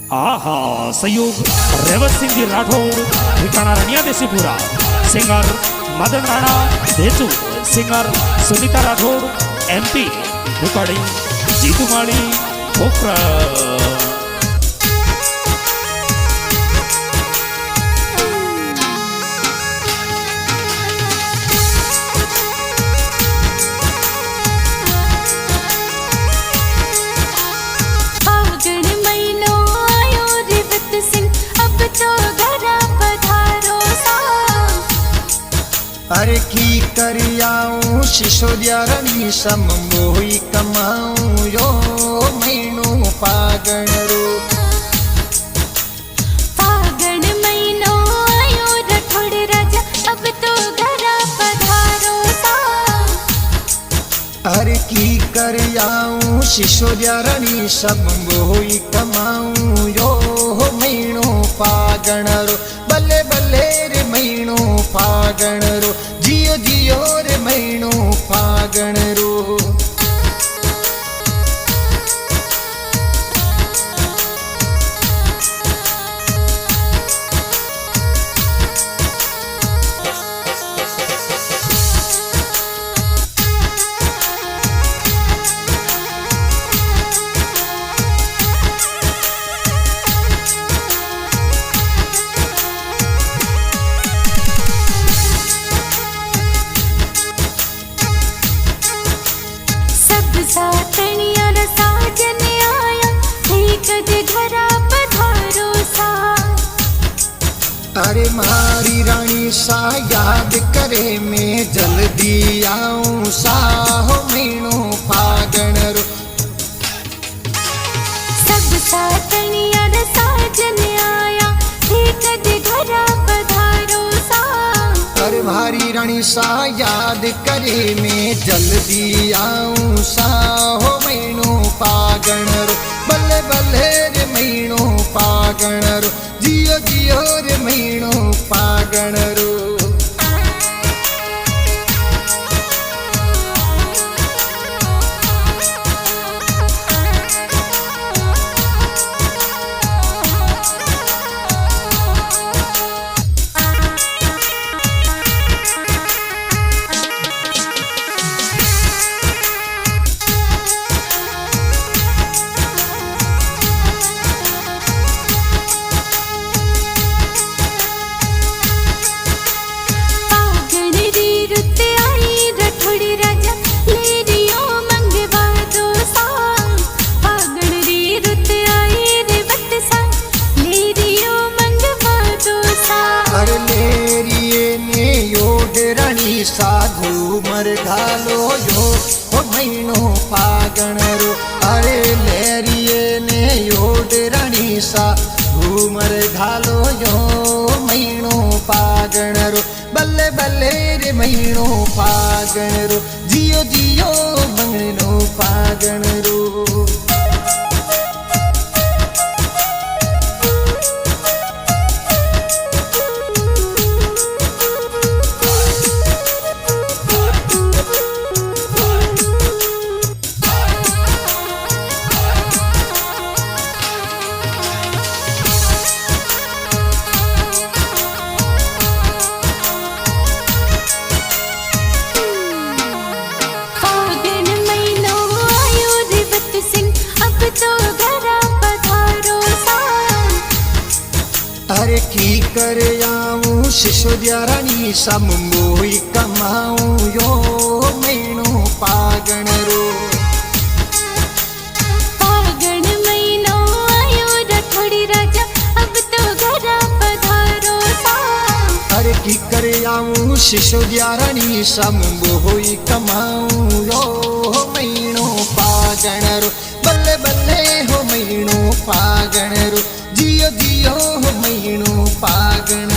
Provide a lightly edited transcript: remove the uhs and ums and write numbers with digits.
आहा सहयोग रेवत सिंह जी राठौड़ ठिकाना Raniya Desipura. Singer Madan Rana Dechu. Singer Sunita Rathore MP। Recording Jitu Mali Pokhra. अरे की करियाऊं शिशोद्यारणी सम मोही कमाऊं यो महीनो पागण रो। फागण महीनो आयो रठोड़ राजा अब तो घरा पधारो सा। अरे की करियाऊं शिशोद्यारणी सम मोही कमाऊं यो महीनो पागण रो। बल्ले बल्ले रे महीनो फागण रो। जियो जियो रे महीनो फागण रो। सातनिया साजन आया ठीक जे घरा पधारो सा। अरे मारी रानी सा याद करे मैं जल्दी आऊं सा हो महीनो फागण रो। सब सातनिया साजन आया ठीक जे घरा पधारो सा। अरे भारी रानी सा याद करे मैं जल्दी आऊं सा हो महीनो पागण रो। बल्ले बल्ले रे महीनो पागण रो। जियो जियो रे महीनो पागण रो। साधु मर घालो यो हो महीनो फागण रो। अरे लेरिए ने योड रानी सा घूमर घालो यो महीनो फागण रो। बल्ले बल्ले रे महीनो फागण रो। जियो जियो महीनो फागण रो। अरे की कर आऊं शिशोद्यारणी सम मोही कमाऊं यो महीनो पागण रो। फागण महीनो आयो रठोड़ी राजा अब तो घरा पधारो सा। अरे की कर आऊं शिशोद्यारणी सम मोही कमाऊं यो महीनो पागण रो। बल्ले बल्ले हो महीनो पागण रो। जियो जियो हो महीनो पागण